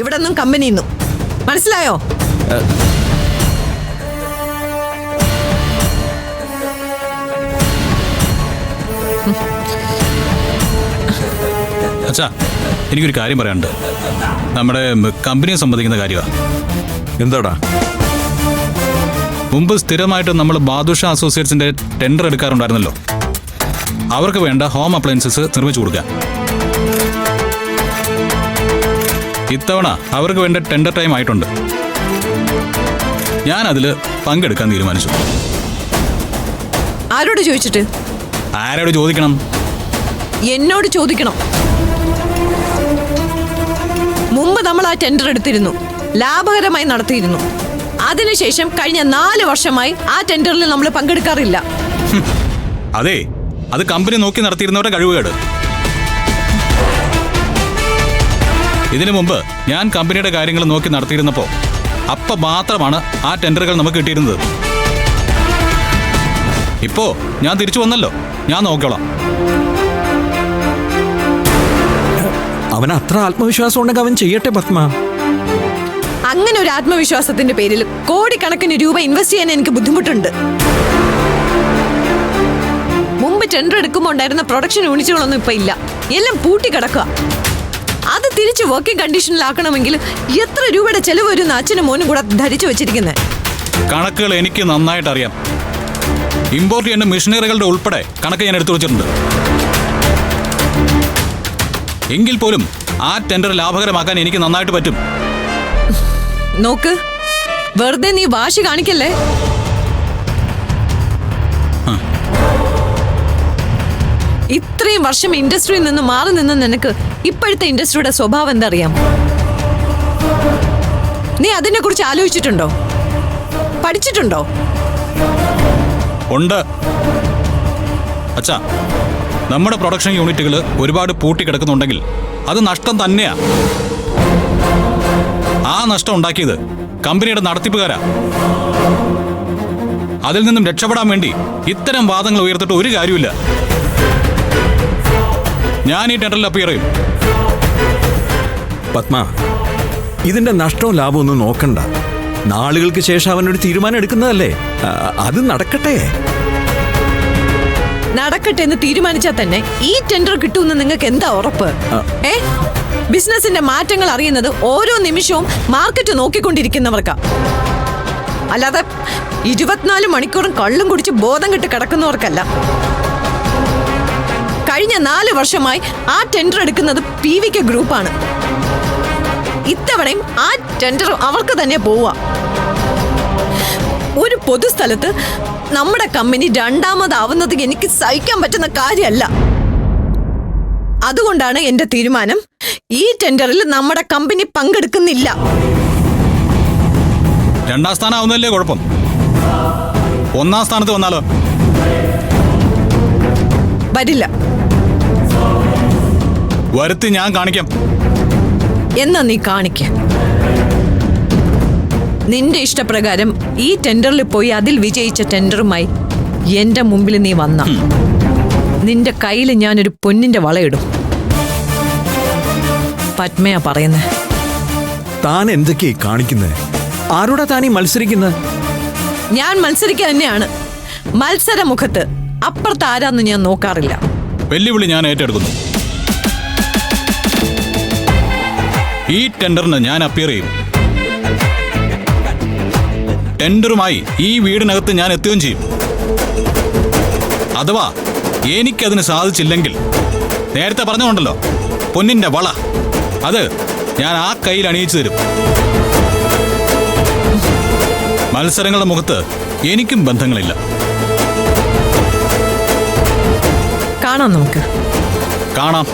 ഇവിടെ നിന്നും കമ്പനിയിൽ നിന്നും. മനസ്സിലായോ? അച്ഛാ, എനിക്കൊരു കാര്യം പറയാനുണ്ട്. നമ്മുടെ കമ്പനിയെ സംബന്ധിക്കുന്ന കാര്യമാണ്. എന്താടാ? മുമ്പ് സ്ഥിരമായിട്ട് നമ്മൾ ബാദുഷ അസോസിയേറ്റ്സിന്റെ ടെൻഡർ എടുക്കാറുണ്ടായിരുന്നല്ലോ. അവർക്ക് വേണ്ട ഹോം അപ്ലയൻസസ് നിർമ്മിച്ചു കൊടുക്കാൻ. ഇത്തവണ അവർക്ക് വേണ്ട ടെൻഡർ ടൈം ആയിട്ടുണ്ട്. ഞാൻ അതിൽ പങ്കെടുക്കാൻ തീരുമാനിച്ചു. ആരോട് ചോദിച്ചിട്ട്? ആരോട് ചോദിക്കണം? എന്നോട് ചോദിക്കണം. മുമ്പ് നമ്മൾ ആ ടെൻഡർ എടുത്തിരുന്നു, ലാഭകരമായി നടത്തിയിരുന്നു. അതിനുശേഷം കഴിഞ്ഞ 4 വർഷമായി ആ ടെൻഡറിൽ നമ്മൾ പങ്കെടുക്കാറില്ല. അതെ, അത് കമ്പനി നോക്കി നടത്തിയിരുന്നവരുടെ കഴിവുകേട്. ഇതിനു മുമ്പ് ഞാൻ കമ്പനിയുടെ കാര്യങ്ങൾ നോക്കി നടത്തിയിരുന്നപ്പോ അപ്പം മാത്രമാണ് ആ ടെൻഡറുകൾ നമുക്ക് കിട്ടിയിരുന്നത്. ഇപ്പോ ഞാൻ തിരിച്ചു വന്നല്ലോ, ഞാൻ നോക്കിക്കോളാം. അവൻ അത്ര ആത്മവിശ്വാസം ഉണ്ടെങ്കിൽ അവൻ ചെയ്യട്ടെ പത്മ. അങ്ങനെ ഒരു ആത്മവിശ്വാസത്തിന്റെ പേരിൽ കോടിക്കണക്കിന് രൂപ ഇൻവെസ്റ്റ് ചെയ്യാൻ എനിക്ക് ബുദ്ധിമുട്ടുണ്ട്. മുമ്പ് ടെൻഡർ എടുക്കുമ്പോൾ ഉണ്ടായിരുന്ന പ്രൊഡക്ഷൻ യൂണിറ്റുകളൊന്നും ഇപ്പൊ ഇല്ല, എല്ലാം പൂട്ടിക്കിടക്കുക. അത് തിരിച്ച് വർക്കിംഗ് കണ്ടീഷനിലാക്കണമെങ്കിൽ എത്ര രൂപയുടെ ചെലവ് വരുന്ന അച്ഛനും മോനും കൂടെ ധരിച്ചു വെച്ചിരിക്കുന്നത്. കണക്കുകൾ എനിക്ക് നന്നായിട്ട് അറിയാം. ഇമ്പോർട്ട് ചെയ്യുന്ന മെഷീനറികളുടെ ഉൾപ്പെടെ കണക്ക് ഞാൻ എടുത്തു വെച്ചിട്ടുണ്ട്. എങ്കിൽ പോലും ആ ടെൻഡർ ലാഭകരമാക്കാൻ എനിക്ക് നന്നായിട്ട് പറ്റും. നോക്ക്, വെറുതെ നീ വാശി കാണിക്കല്ലേ. ഇത്രയും വർഷം ഇൻഡസ്ട്രിയിൽ നിന്ന് മാറി നിന്ന് നിനക്ക് ഇപ്പോഴത്തെ ഇൻഡസ്ട്രിയുടെ സ്വഭാവം എന്താ അറിയാം? നീ അതിനെ കുറിച്ച് ആലോചിച്ചിട്ടുണ്ടോ? പഠിച്ചിട്ടുണ്ടോ? ഉണ്ട് അച്ഛാ. നമ്മുടെ പ്രൊഡക്ഷൻ യൂണിറ്റുകൾ ഒരുപാട് പൂട്ടിക്കിടക്കുന്നുണ്ടെങ്കിൽ അത് നഷ്ടം തന്നെയാ. ആ നഷ്ടം ഉണ്ടാക്കിയത് കമ്പനിയുടെ നടത്തിപ്പുകാരാ. അതിൽ നിന്നും രക്ഷപ്പെടാൻ വേണ്ടി ഇത്തരം വാദങ്ങൾ ഉയർത്തിട്ട് ഒരു കാര്യമില്ല. ഞാൻ ഈ ടെൻഡറിൽ അപ്പിയർ ചെയ്യും. പത്മ, ഇതിന്റെ നഷ്ടവും ലാഭവും ഒന്നും നോക്കണ്ട. നാളുകൾക്ക് ശേഷം അവനൊരു തീരുമാനം എടുക്കുന്നതല്ലേ, അത് നടക്കട്ടെ. നടക്കട്ടെ എന്ന് തീരുമാനിച്ചാൽ തന്നെ ഈ ടെൻഡർ കിട്ടുമെന്ന് നിങ്ങൾക്ക് എന്താ ഉറപ്പ്? ബിസിനസിന്റെ മാറ്റങ്ങൾ അറിയുന്നത് ഓരോ നിമിഷവും മാർക്കറ്റ് നോക്കിക്കൊണ്ടിരിക്കുന്നവർക്കാ. അല്ലാതെ 24 മണിക്കൂറും കള്ളും കുടിച്ച് ബോധം കെട്ട് കിടക്കുന്നവർക്കല്ല. കഴിഞ്ഞ 4 വർഷമായി ആ ടെൻഡർ എടുക്കുന്നത് PVK ഗ്രൂപ്പാണ്. ഇത്തവണയും ആ ടെൻഡർ അവർക്ക് തന്നെ പോവാ. ഒരു പൊതുസ്ഥലത്ത് നമ്മുടെ കമ്പനി രണ്ടാമതാവുന്നത് എനിക്ക് സഹിക്കാൻ പറ്റുന്ന കാര്യമല്ല. അതുകൊണ്ടാണ് എന്റെ തീരുമാനം, ഈ ടെൻഡറിൽ നമ്മുടെ കമ്പനി പങ്കെടുക്കുന്നില്ല. 2ാം സ്ഥാനം ആവുന്നല്ലേ കുഴപ്പം? 1ാം സ്ഥാനത്ത് വന്നാലോ? വരില്ല. വരുത്തി ഞാൻ കാണിക്കാം. എന്നാ നീ കാണിക്ക. നിന്റെ ഇഷ്ടപ്രകാരം ഈ ടെൻഡറിൽ പോയി അതിൽ വിജയിച്ച ടെൻഡറുമായി എന്റെ മുമ്പിൽ നീ വന്ന നിന്റെ കയ്യിൽ ഞാനൊരു പൊന്നിന്റെ വളയിടും. പത്മയാ പറയുന്നേ. താൻ എന്തൊക്കെയാ കാണിക്കുന്നത്? ആരോടാ താനീ മത്സരിക്കുന്നത്? ഞാൻ മത്സരിക്കുക തന്നെയാണ്. മത്സരമുഖത്ത് അപ്പുറത്ത് ആരാന്ന് ഞാൻ നോക്കാറില്ല. വെല്ലുവിളി ഞാൻ ഏറ്റെടുക്കുന്നു. ഈ ടെൻഡറിന് ഞാൻ അപ്പിയർ ചെയ്യും. ടെൻഡറുമായി ഈ വീടിനകത്ത് ഞാൻ എത്തുകയും ചെയ്യും. അഥവാ എനിക്കതിന് സാധിച്ചില്ലെങ്കിൽ നേരത്തെ പറഞ്ഞുകൊണ്ടല്ലോ, പൊന്നിന്റെ വള, അത് ഞാൻ ആ കയ്യിൽ അണിയിച്ചു തരും. മത്സരങ്ങളുടെ മുഖത്ത് എനിക്കും ബന്ധങ്ങളില്ല. കാണാം, നമുക്ക് കാണാം.